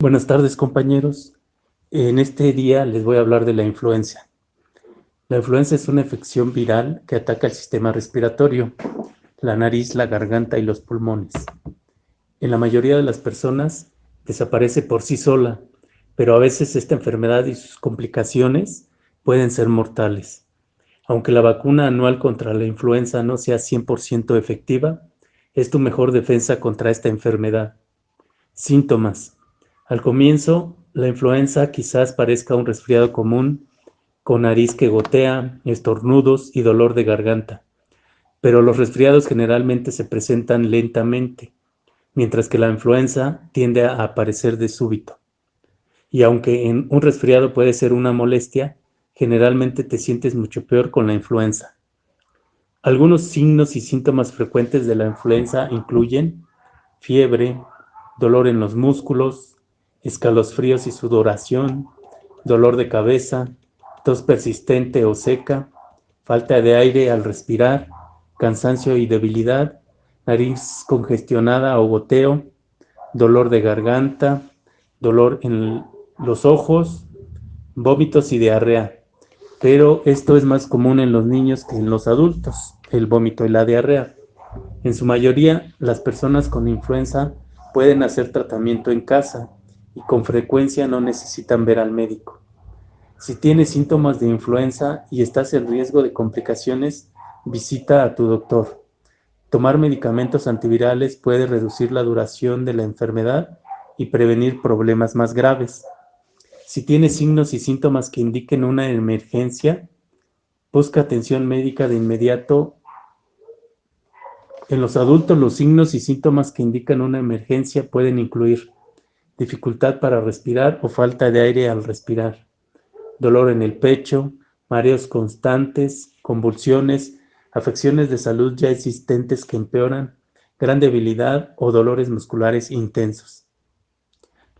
Buenas tardes, compañeros. En este día les voy a hablar de la influenza. La influenza es una infección viral que ataca el sistema respiratorio, la nariz, la garganta y los pulmones. En la mayoría de las personas desaparece por sí sola, pero a veces esta enfermedad y sus complicaciones pueden ser mortales. Aunque la vacuna anual contra la influenza no sea 100% efectiva, es tu mejor defensa contra esta enfermedad. Síntomas. Al comienzo, la influenza quizás parezca un resfriado común, con nariz que gotea, estornudos y dolor de garganta, pero los resfriados generalmente se presentan lentamente, mientras que la influenza tiende a aparecer de súbito. Y aunque en un resfriado puede ser una molestia, generalmente te sientes mucho peor con la influenza. Algunos signos y síntomas frecuentes de la influenza incluyen fiebre, dolor en los músculos, escalofríos y sudoración, dolor de cabeza, tos persistente o seca, falta de aire al respirar, cansancio y debilidad, nariz congestionada o goteo, dolor de garganta, dolor en los ojos, vómitos y diarrea. Pero esto es más común en los niños que en los adultos, el vómito y la diarrea. En su mayoría, las personas con influenza pueden hacer tratamiento en casa y con frecuencia no necesitan ver al médico. Si tienes síntomas de influenza y estás en riesgo de complicaciones, visita a tu doctor. Tomar medicamentos antivirales puede reducir la duración de la enfermedad y prevenir problemas más graves. Si tienes signos y síntomas que indiquen una emergencia, busca atención médica de inmediato. En los adultos, los signos y síntomas que indican una emergencia pueden incluir dificultad para respirar o falta de aire al respirar, dolor en el pecho, mareos constantes, convulsiones, afecciones de salud ya existentes que empeoran, gran debilidad o dolores musculares intensos.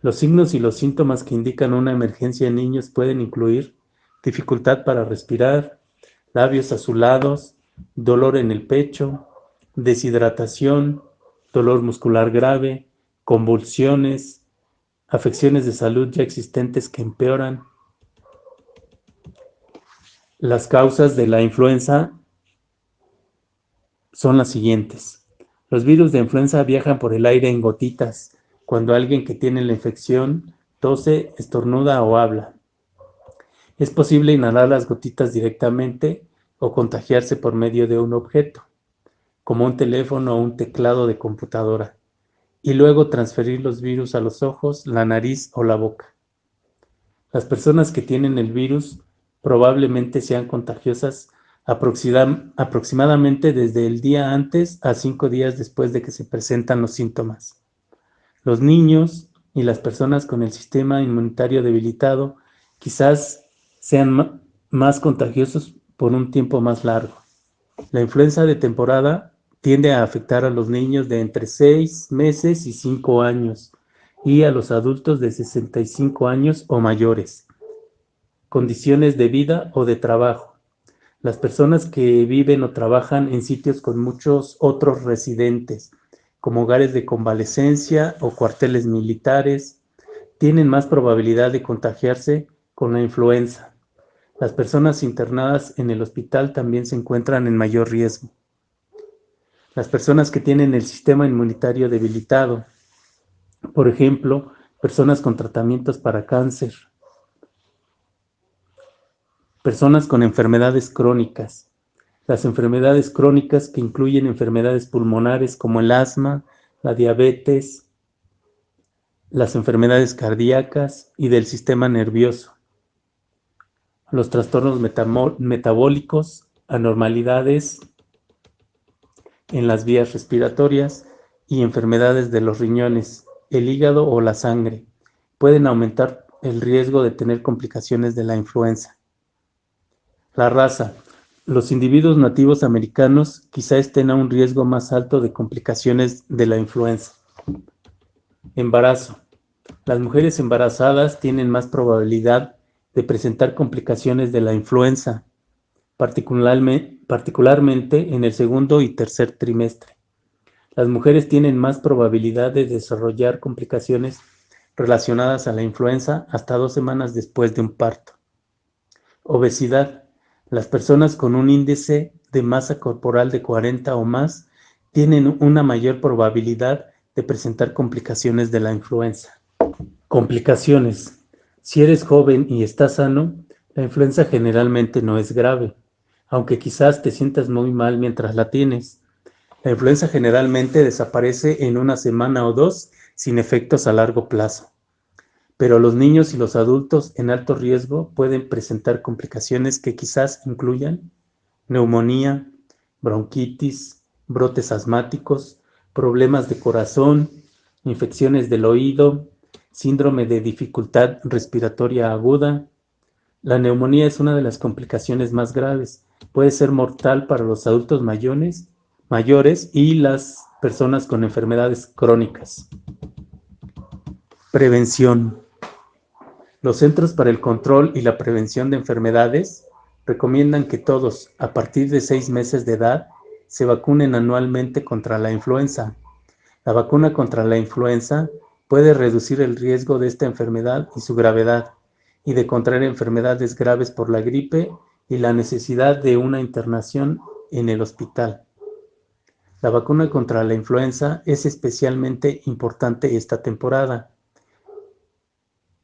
Los signos y los síntomas que indican una emergencia en niños pueden incluir dificultad para respirar, labios azulados, dolor en el pecho, deshidratación, dolor muscular grave, convulsiones, afecciones de salud ya existentes que empeoran. Las causas de la influenza son las siguientes. Los virus de influenza viajan por el aire en gotitas cuando alguien que tiene la infección tose, estornuda o habla. Es posible inhalar las gotitas directamente o contagiarse por medio de un objeto, como un teléfono o un teclado de computadora, y luego transferir los virus a los ojos, la nariz o la boca. Las personas que tienen el virus probablemente sean contagiosas aproximadamente desde el día antes a 5 días después de que se presentan los síntomas. Los niños y las personas con el sistema inmunitario debilitado quizás sean más contagiosos por un tiempo más largo. La influenza de temporada tiende a afectar a los niños de entre 6 meses y 5 años y a los adultos de 65 años o mayores. Condiciones de vida o de trabajo. Las personas que viven o trabajan en sitios con muchos otros residentes, como hogares de convalecencia o cuarteles militares, tienen más probabilidad de contagiarse con la influenza. Las personas internadas en el hospital también se encuentran en mayor riesgo. Las personas que tienen el sistema inmunitario debilitado, por ejemplo, personas con tratamientos para cáncer, personas con enfermedades crónicas. Las enfermedades crónicas que incluyen enfermedades pulmonares como el asma, la diabetes, las enfermedades cardíacas y del sistema nervioso, los trastornos metabólicos, anormalidades en las vías respiratorias y enfermedades de los riñones, el hígado o la sangre. Pueden aumentar el riesgo de tener complicaciones de la influenza. La raza. Los individuos nativos americanos quizá estén a un riesgo más alto de complicaciones de la influenza. Embarazo. Las mujeres embarazadas tienen más probabilidad de presentar complicaciones de la influenza, particularmente en el segundo y tercer trimestre. Las mujeres tienen más probabilidad de desarrollar complicaciones relacionadas a la influenza hasta 2 semanas después de un parto. Obesidad. Las personas con un índice de masa corporal de 40 o más tienen una mayor probabilidad de presentar complicaciones de la influenza. Complicaciones. Si eres joven y estás sano, la influenza generalmente no es grave, aunque quizás te sientas muy mal mientras la tienes. La influenza generalmente desaparece en una semana o dos sin efectos a largo plazo. Pero los niños y los adultos en alto riesgo pueden presentar complicaciones que quizás incluyan neumonía, bronquitis, brotes asmáticos, problemas de corazón, infecciones del oído, síndrome de dificultad respiratoria aguda. La neumonía es una de las complicaciones más graves. Puede ser mortal para los adultos mayores y las personas con enfermedades crónicas. Prevención. Los Centros para el Control y la Prevención de Enfermedades recomiendan que todos, a partir de 6 meses de edad, se vacunen anualmente contra la influenza. La vacuna contra la influenza puede reducir el riesgo de esta enfermedad y su gravedad, y de contraer enfermedades graves por la gripe y la necesidad de una internación en el hospital. La vacuna contra la influenza es especialmente importante esta temporada,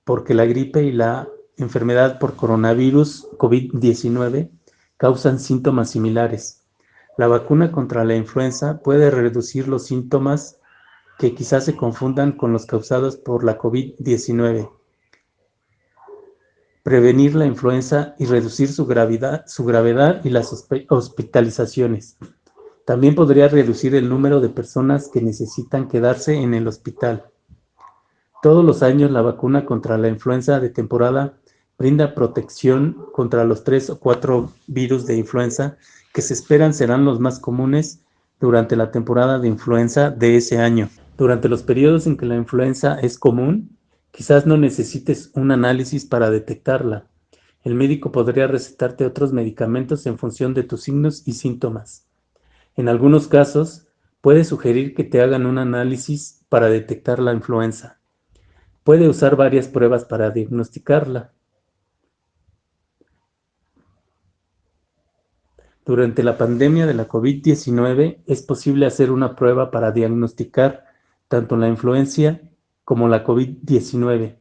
porque la gripe y la enfermedad por coronavirus COVID-19 causan síntomas similares. La vacuna contra la influenza puede reducir los síntomas que quizás se confundan con los causados por la COVID-19, prevenir la influenza y reducir su gravedad y las hospitalizaciones. También podría reducir el número de personas que necesitan quedarse en el hospital. Todos los años la vacuna contra la influenza de temporada brinda protección contra los 3 o 4 virus de influenza que se esperan serán los más comunes durante la temporada de influenza de ese año. Durante los periodos en que la influenza es común, quizás no necesites un análisis para detectarla. El médico podría recetarte otros medicamentos en función de tus signos y síntomas. En algunos casos, puede sugerir que te hagan un análisis para detectar la influenza. Puede usar varias pruebas para diagnosticarla. Durante la pandemia de la COVID-19 es posible hacer una prueba para diagnosticar tanto la influenza como la COVID-19.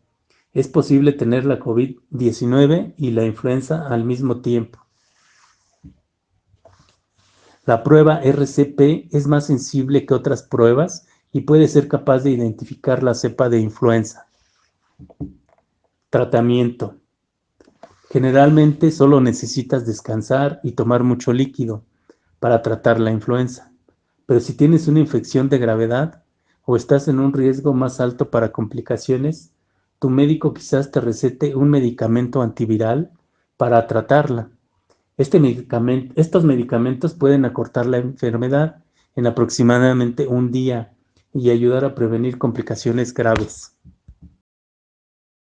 Es posible tener la COVID-19 y la influenza al mismo tiempo. La prueba RCP es más sensible que otras pruebas y puede ser capaz de identificar la cepa de influenza. Tratamiento. Generalmente solo necesitas descansar y tomar mucho líquido para tratar la influenza. Pero si tienes una infección de gravedad o estás en un riesgo más alto para complicaciones, tu médico quizás te recete un medicamento antiviral para tratarla. Estos medicamentos pueden acortar la enfermedad en aproximadamente un día y ayudar a prevenir complicaciones graves.